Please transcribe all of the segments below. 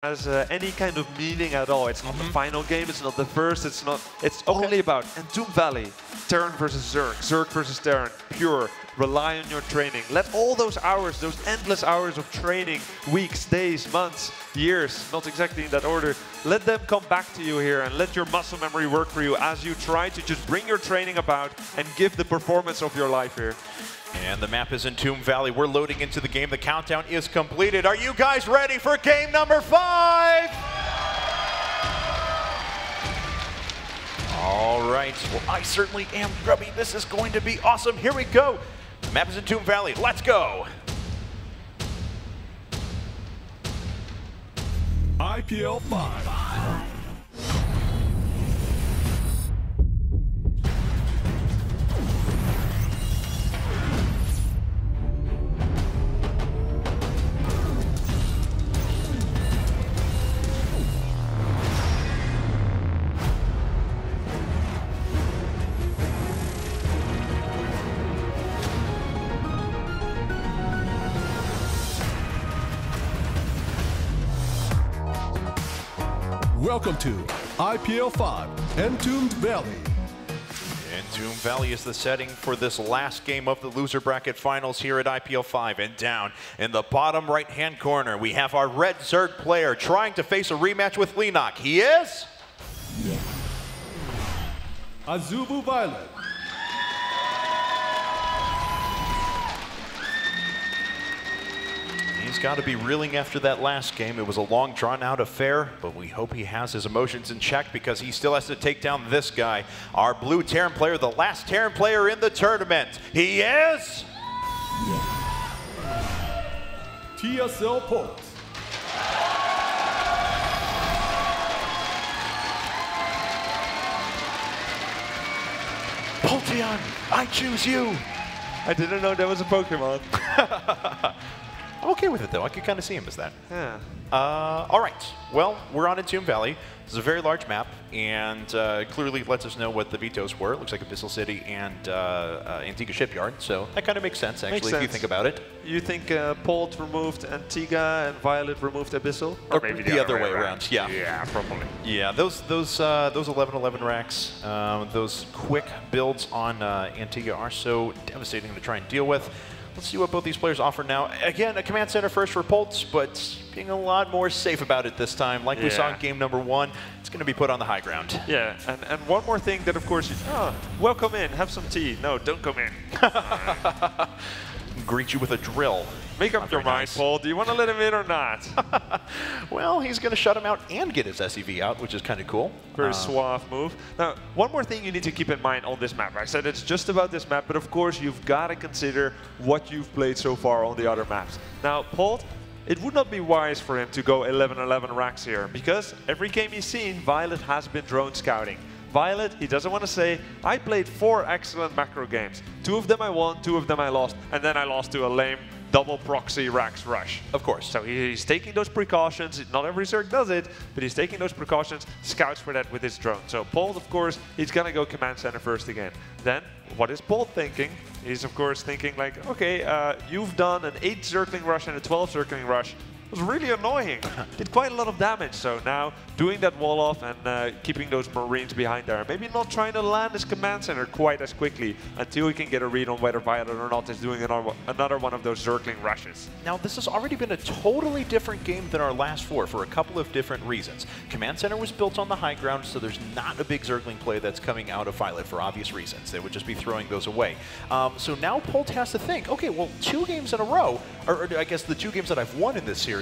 has any kind of meaning at all. It's not the final game, it's not the first, it's not. It's only about Entomb Valley, Terran versus Zerg, Zerg versus Terran, pure. Rely on your training. Let all those hours, those endless hours of training, weeks, days, months, years, not exactly in that order, let them come back to you here and let your muscle memory work for you as you try to just bring your training about and give the performance of your life here. And the map is Entomb Valley. We're loading into the game. The countdown is completed. Are you guys ready for game number 5? All right. Well, I certainly am, Grubby. This is going to be awesome. Here we go. The map is Entomb Valley. Let's go. IPL 5. Welcome to IPL 5, Entombed Valley. Entomb Valley is the setting for this last game of the loser bracket finals here at IPL 5. And down in the bottom right-hand corner, we have our red Zerg player trying to face a rematch with Leenock. He is... Azubu Violet. He's got to be reeling after that last game. It was a long, drawn-out affair, but we hope he has his emotions in check because he still has to take down this guy, our blue Terran player, the last Terran player in the tournament. He is... TSL Polt. Polteon, I choose you. I didn't know that was a Pokemon. I'm okay with it, though. I could kind of see him as that. Yeah. All right. Well, we're on Entomb Valley. This is a very large map, and clearly lets us know what the vetoes were. It looks like Abyssal City and Antigua Shipyard, so that kind of makes sense, actually, if you think about it. You think Polt removed Antigua and Violet removed Abyssal? Or maybe the other way around. Yeah. Yeah, probably. Yeah, those 11-11 racks, those quick builds on Antigua are so devastating to try and deal with. Let's see what both these players offer now. Again, a command center first for Polt, but being a lot more safe about it this time. Like we saw in game number 1, it's going to be put on the high ground. Yeah, and one more thing that, of course, welcome in, have some tea. No, don't come in. Greet you with a drill. Make up your mind, Paul. Do you want to let him in or not? Well, he's going to shut him out and get his SEV out, which is kind of cool. Very suave move. Now, one more thing you need to keep in mind on this map. I said it's just about this map, but of course you've got to consider what you've played so far on the other maps. Now, Polt, it would not be wise for him to go 11-11 racks here, because every game he's seen, Violet has been drone scouting. Violet, he doesn't want to say, I played 4 excellent macro games. 2 of them I won, 2 of them I lost, and then I lost to a lame double proxy racks rush. Of course. So he's taking those precautions. Not every Zerg does it, but he's taking those precautions, scouts for that with his drone. So Polt, of course, he's going to go command center first again. Then, what is Polt thinking? He's, of course, thinking like, okay, you've done an 8 Zergling rush and a 12 Zergling rush. It was really annoying. Did quite a lot of damage. So now doing that wall off and keeping those Marines behind there. Maybe not trying to land his command center quite as quickly until he can get a read on whether Violet or not is doing another one of those Zergling rushes. Now, this has already been a totally different game than our last 4 for a couple of different reasons. Command center was built on the high ground, so there's not a big Zergling play that's coming out of Violet for obvious reasons. They would just be throwing those away. So now Polt has to think, okay, well, 2 games in a row, or I guess the 2 games that I've won in this series,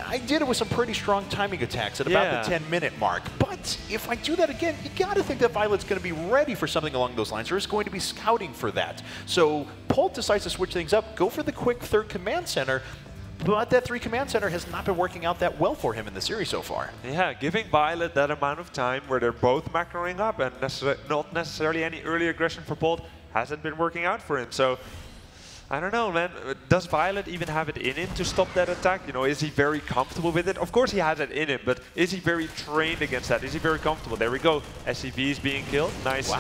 I did it with some pretty strong timing attacks at about the 10-minute mark. But if I do that again, you got to think that Violet's going to be ready for something along those lines, or is going to be scouting for that. So Polt decides to switch things up, go for the quick 3rd command center, but that 3 command center has not been working out that well for him in the series so far. Yeah, giving Violet that amount of time where they're both macroing up and not necessarily any early aggression for Polt hasn't been working out for him. So I don't know, man. Does Violet even have it in him to stop that attack? You know, is he very comfortable with it? Of course he has it in him, but is he very trained against that? Is he very comfortable? There we go. SCVs being killed. Nice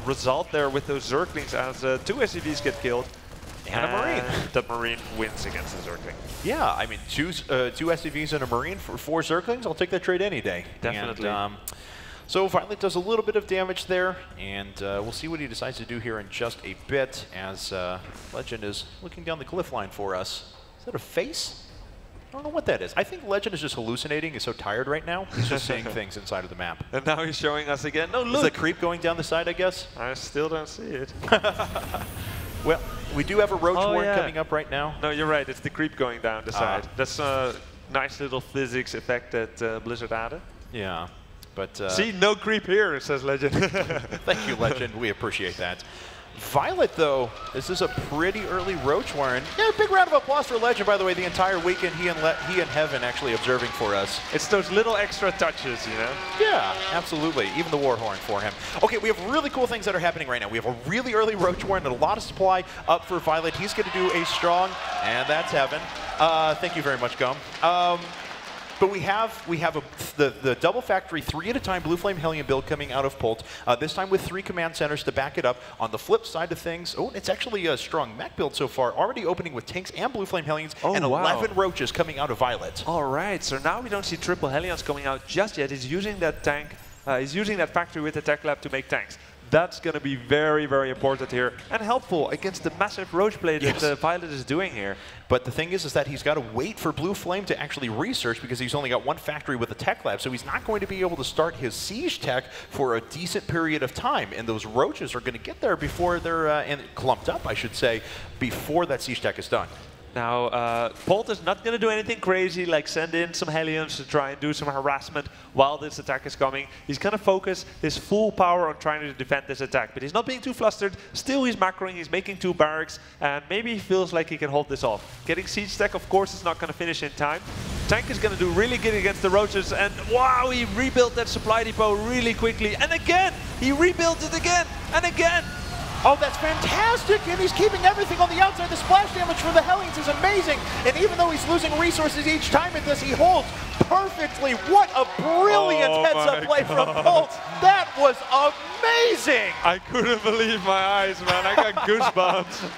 result there with those Zerglings as 2 SCVs get killed. And a Marine. The Marine wins against the Zergling. Yeah, I mean, two SCVs and a Marine for 4 Zerglings, I'll take that trade any day. Definitely. And, so Violet does a little bit of damage there, and we'll see what he decides to do here in just a bit as Legend is looking down the cliff line for us. Is that a face? I don't know what that is. I think Legend is just hallucinating. He's so tired right now. He's just seeing things inside of the map. And now he's showing us again. No, look. Is the creep going down the side, I guess? I still don't see it. Well, we do have a Roach Warren coming up right now. No, you're right. It's the creep going down the side. That's a nice little physics effect that Blizzard added. Yeah. But, see, no creep here, says Legend. Thank you, Legend. We appreciate that. Violet, though, this is a pretty early Roach Warren. Yeah, big round of applause for Legend, by the way. The entire weekend, he and Heaven actually observing for us. It's those little extra touches, you know? Yeah, absolutely. Even the Warhorn for him. Okay, we have really cool things that are happening right now. We have a really early Roach Warren and a lot of supply up for Violet. He's going to do a strong, and that's Heaven. Thank you very much, Gum. But we have the double factory 3 at a time Blue Flame Hellion build coming out of Polt. This time with 3 command centers to back it up. On the flip side of things, it's actually a strong mech build so far. Already opening with tanks and Blue Flame Hellions and 11 roaches coming out of Violet. All right, so now we don't see triple Hellions coming out just yet. He's using that tank. He's using that factory with the tech lab to make tanks. That's going to be very, very important here and helpful against the massive roach play that Violet is doing here. But the thing is that he's got to wait for Blue Flame to actually research because he's only got 1 factory with a tech lab, so he's not going to be able to start his siege tech for a decent period of time. And those roaches are going to get there before they're and clumped up, I should say, before that siege tech is done. Now, Polt is not going to do anything crazy, like send in some Hellions to try and do some harassment while this attack is coming. He's going to focus his full power on trying to defend this attack, but he's not being too flustered. Still, he's macroing, he's making 2 barracks, and maybe he feels like he can hold this off. Getting siege tech, of course, is not going to finish in time. Tank is going to do really good against the roaches, and wow, he rebuilt that supply depot really quickly. And again, he rebuilt it again and again. Oh, that's fantastic! And he's keeping everything on the outside. The splash damage for the Hellions is amazing. And even though he's losing resources each time at this, he holds perfectly. What a brilliant heads-up play from Polt. That was amazing! I couldn't believe my eyes, man. I got goosebumps.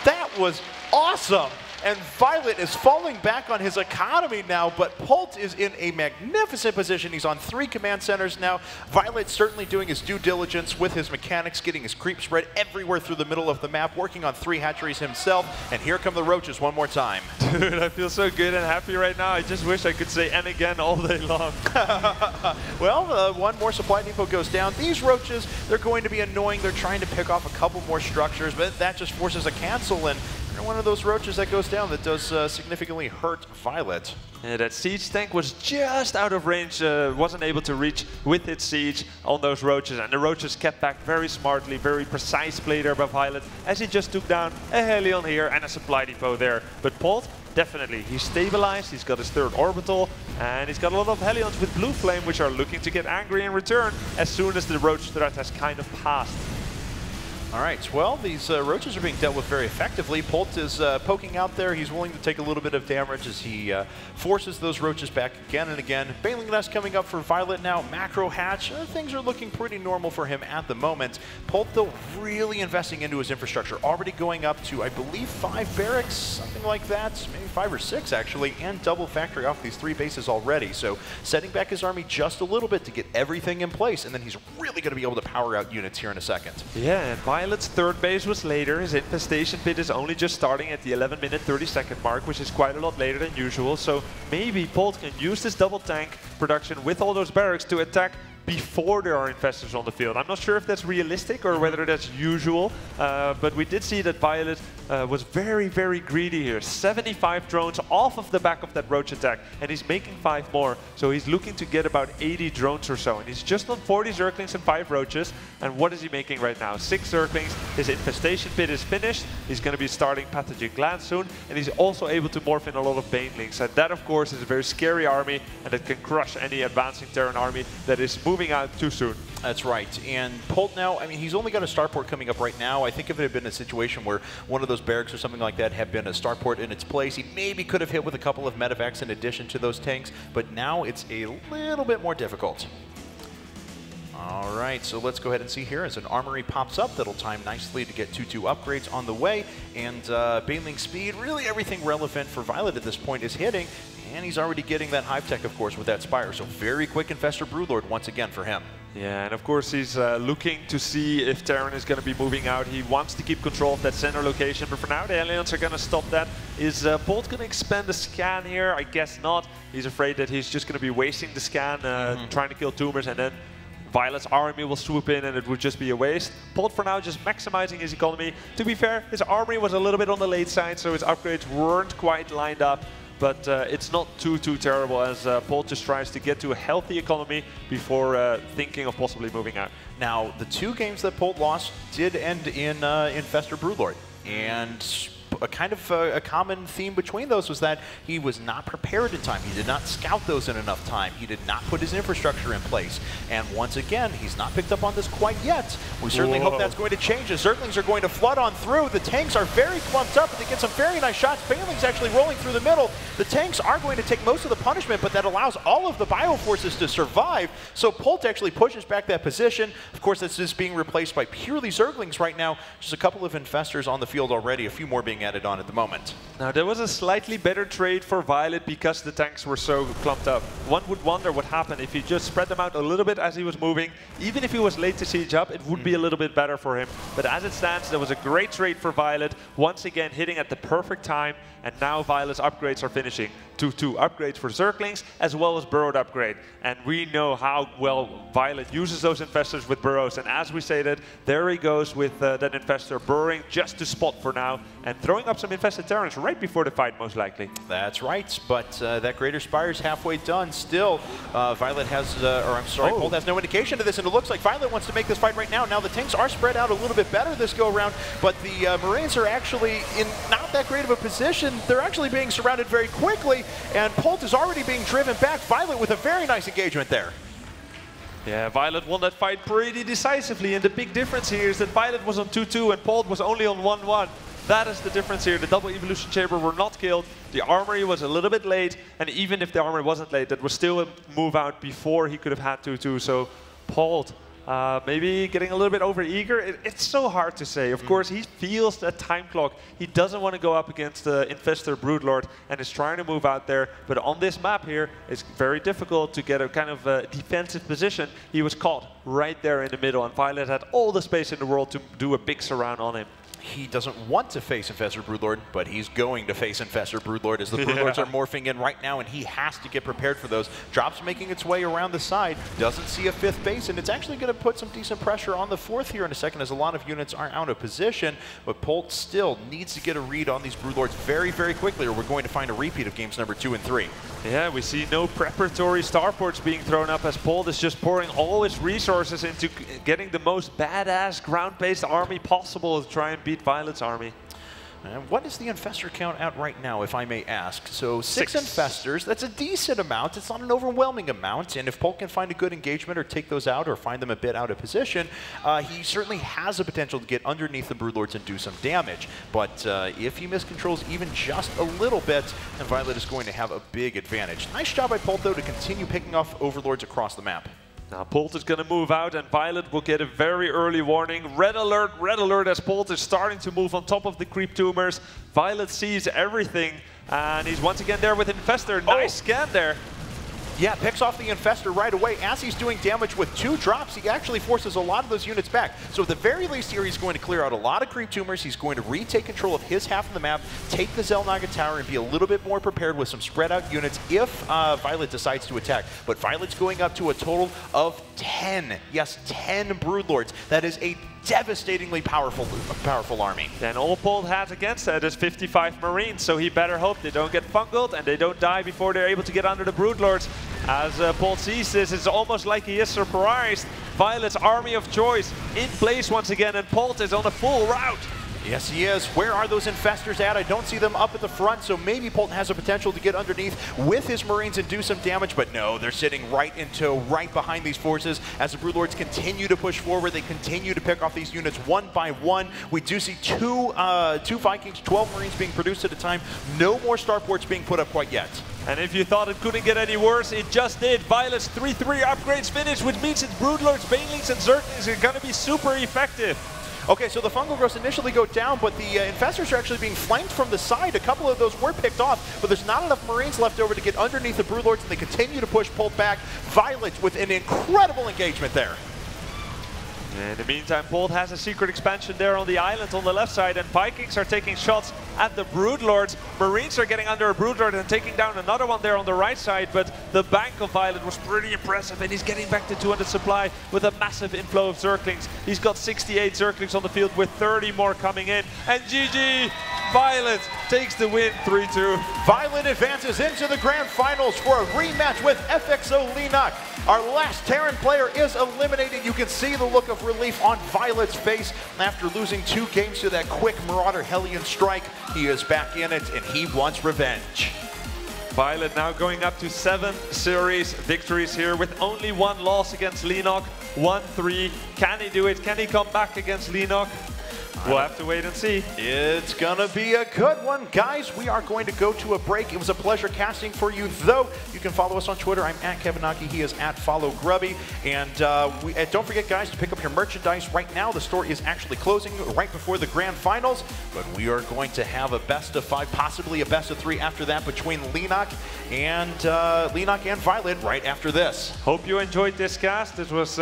That was awesome. And Violet is falling back on his economy now, but Polt is in a magnificent position. He's on 3 command centers now. Violet's certainly doing his due diligence with his mechanics, getting his creep spread everywhere through the middle of the map, working on 3 hatcheries himself. And here come the roaches one more time. Dude, I feel so good and happy right now. I just wish I could say "and again" all day long. Well, 1 more supply depot goes down. These roaches, they're going to be annoying. They're trying to pick off a couple more structures, but that just forces a cancel. And one of those roaches that goes down that does significantly hurt Violet. Yeah, that siege tank was just out of range, wasn't able to reach with its siege on those roaches, and the roaches kept back very smartly, very precise play there by Violet, as he just took down a Hellion here and a supply depot there. But Polt, definitely, he's stabilized, he's got his 3rd orbital, and he's got a lot of Hellions with Blue Flame, which are looking to get angry in return as soon as the roach threat has kind of passed. All right, well, these roaches are being dealt with very effectively. Polt is poking out there. He's willing to take a little bit of damage as he forces those roaches back again and again. Baneling Nest coming up for Violet now. Macro Hatch. Things are looking pretty normal for him at the moment. Polt, though, really investing into his infrastructure. Already going up to, I believe, 5 barracks, something like that. Maybe 5 or 6, actually, and double factory off these 3 bases already. So setting back his army just a little bit to get everything in place, and then he's really going to be able to power out units here in a second. Yeah, and Violet's 3rd base was later. His infestation pit is only just starting at the 11-minute 30-second mark, which is quite a lot later than usual. So maybe Polt can use this double tank production with all those barracks to attack before there are infestors on the field. I'm not sure if that's realistic or whether that's usual, but we did see that Violet was very, very greedy here. 75 drones off of the back of that roach attack, and he's making 5 more. So he's looking to get about 80 drones or so, and he's just on 40 Zerglings and 5 roaches. And what is he making right now? 6 Zerglings. His infestation pit is finished. He's going to be starting Pathogen Gland soon, and he's also able to morph in a lot of Banelings. And that, of course, is a very scary army, and it can crush any advancing Terran army that is moving out too soon. That's right. And Polt now, I mean, he's only got a starport coming up right now. I think if it had been a situation where one of those barracks or something like that had been a starport in its place, he maybe could have hit with a couple of medevacs in addition to those tanks. But now it's a little bit more difficult. All right, so let's go ahead and see here as an armory pops up. That'll time nicely to get 2-2 upgrades on the way. And Baneling speed, really everything relevant for Violet at this point is hitting. And he's already getting that Hive Tech, of course, with that Spire. So very quick Infestor Broodlord once again for him. Yeah, and of course he's looking to see if Terran is going to be moving out. He wants to keep control of that center location, but for now the Aliens are going to stop that. Is Polt going to expand the scan here? I guess not. He's afraid that he's just going to be wasting the scan, trying to kill tumors, and then Violet's army will swoop in and it would just be a waste. Polt for now just maximizing his economy. To be fair, his army was a little bit on the late side, so his upgrades weren't quite lined up. But it's not too terrible as Polt just tries to get to a healthy economy before thinking of possibly moving out. Now, the 2 games that Polt lost did end in Infestor Broodlord. And a kind of a common theme between those was that he was not prepared in time. He did not scout those in enough time. He did not put his infrastructure in place. And once again, he's not picked up on this quite yet. We certainly hope that's going to change. The Zerglings are going to flood on through. The tanks are very clumped up, but they get some very nice shots. Baneling's actually rolling through the middle. The tanks are going to take most of the punishment, but that allows all of the bioforces to survive. So Polt actually pushes back that position. Of course, that's just being replaced by purely Zerglings right now. Just a couple of Infestors on the field already, a few more being added on at the moment. Now there was a slightly better trade for Violet because the tanks were so clumped up. One would wonder what happened if he just spread them out a little bit as he was moving. Even if he was late to siege up, it would be a little bit better for him. But as it stands, there was a great trade for Violet, once again hitting at the perfect time, and now Violet's upgrades are finishing. 2 upgrades for Zerglings as well as burrowed upgrade. And we know how well Violet uses those Infestors with burrows. And as we stated, there he goes with that Infestor burrowing just to spot for now and throwing up some infested Terrans right before the fight most likely. That's right, but that Greater Spire's halfway done. Still, Violet has, Polt has no indication of this, and it looks like Violet wants to make this fight right now. Now the tanks are spread out a little bit better this go around, but the Marines are actually in not that great of a position. They're actually being surrounded very quickly, and Polt is already being driven back. Violet with a very nice engagement there. Yeah, Violet won that fight pretty decisively, and the big difference here is that Violet was on 2-2 and Polt was only on 1-1. That is the difference here. The double evolution chamber were not killed. The armory was a little bit late, and even if the armory wasn't late, that was still a move out before he could have had 2-2. So Polt maybe getting a little bit over-eager. It's so hard to say. Of course, he feels that time clock. He doesn't want to go up against the Infestor Broodlord and is trying to move out there. But on this map here, it's very difficult to get a kind of defensive position. He was caught right there in the middle, and Violet had all the space in the world to do a big surround on him. He doesn't want to face Infestor Broodlord, but he's going to face Infestor Broodlord as the Broodlords are morphing in right now, and he has to get prepared for those. Drops making its way around the side, doesn't see a 5th base, and it's actually going to put some decent pressure on the 4th here in a second as a lot of units are out of position, but Polt still needs to get a read on these Broodlords very, very quickly, or we're going to find a repeat of games number 2 and 3. Yeah, we see no preparatory starports being thrown up as Polt is just pouring all his resources into getting the most badass ground-based army possible to try and beat Violet's army. And what is the Infestor count at right now, if I may ask? So 6 Infestors, that's a decent amount. It's not an overwhelming amount. And if Polt can find a good engagement or take those out or find them a bit out of position, he certainly has the potential to get underneath the Broodlords and do some damage. But if he miscontrols even just a little bit, then Violet is going to have a big advantage. Nice job by Polt, though, to continue picking off Overlords across the map. Now Polt is going to move out and Violet will get a very early warning. Red alert as Polt is starting to move on top of the creep tumors. Violet sees everything and he's once again there with Infestor. Nice scan there. Yeah, picks off the Infestor right away. As he's doing damage with 2 drops, he actually forces a lot of those units back. So at the very least here, he's going to clear out a lot of creep tumors. He's going to retake control of his half of the map, take the Xel'Naga Tower, and be a little bit more prepared with some spread out units if Violet decides to attack. But Violet's going up to a total of 10. Yes, 10 Broodlords. That is a devastatingly powerful army. Then all Polt has against that is 55 Marines, so he better hope they don't get fungled and they don't die before they're able to get under the Broodlords. As Polt sees this, it's almost like he is surprised. Violet's army of choice in place once again, and Polt is on a full route. Yes, he is. Where are those Infestors at? I don't see them up at the front, so maybe Polt has a potential to get underneath with his Marines and do some damage, but no, they're sitting right behind these forces as the Broodlords continue to push forward. They continue to pick off these units one by one. We do see two Vikings, 12 Marines being produced at a time. No more starports being put up quite yet. And if you thought it couldn't get any worse, it just did. Violet's 3-3 upgrades finish, which means its Broodlords, Banelings, and Zerglings are going to be super effective. Okay, so the Fungal Growths initially go down, but the Infestors are actually being flanked from the side. A couple of those were picked off, but there's not enough Marines left over to get underneath the Broodlords, and they continue to push Polt back. Violet with an incredible engagement there. In the meantime, Polt has a secret expansion there on the island on the left side, and Vikings are taking shots at the Broodlords. Marines are getting under a Broodlord and taking down another one there on the right side, but the bank of Violet was pretty impressive, and he's getting back to 200 supply with a massive inflow of Zerglings. He's got 68 Zerglings on the field with 30 more coming in, and GG! Violet takes the win 3-2. Violet advances into the grand finals for a rematch with FXO Linak. Our last Terran player is eliminated. You can see the look of relief on Violet's face after losing 2 games to that quick Marauder Hellion strike. He is back in it, and he wants revenge. Violet now going up to 7 series victories here with only 1 loss against Linak. 1-3. Can he do it? Can he come back against Linak? We'll have to wait and see. It's gonna be a good one. Guys, we are going to go to a break. It was a pleasure casting for you, though. You can follow us on Twitter. I'm at Kevinaki. He is at FollowGrubby. And don't forget, guys, to pick up your merchandise right now. The store is actually closing right before the grand finals, but we are going to have a best of 5, possibly a best of 3 after that between Linak and Violet right after this. Hope you enjoyed this cast. This was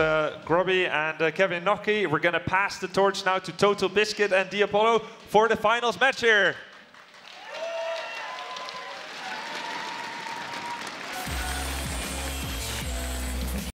Grubby and Kevin Noki. We're gonna pass the torch now to Total Biscuit and Diapollo for the finals match here.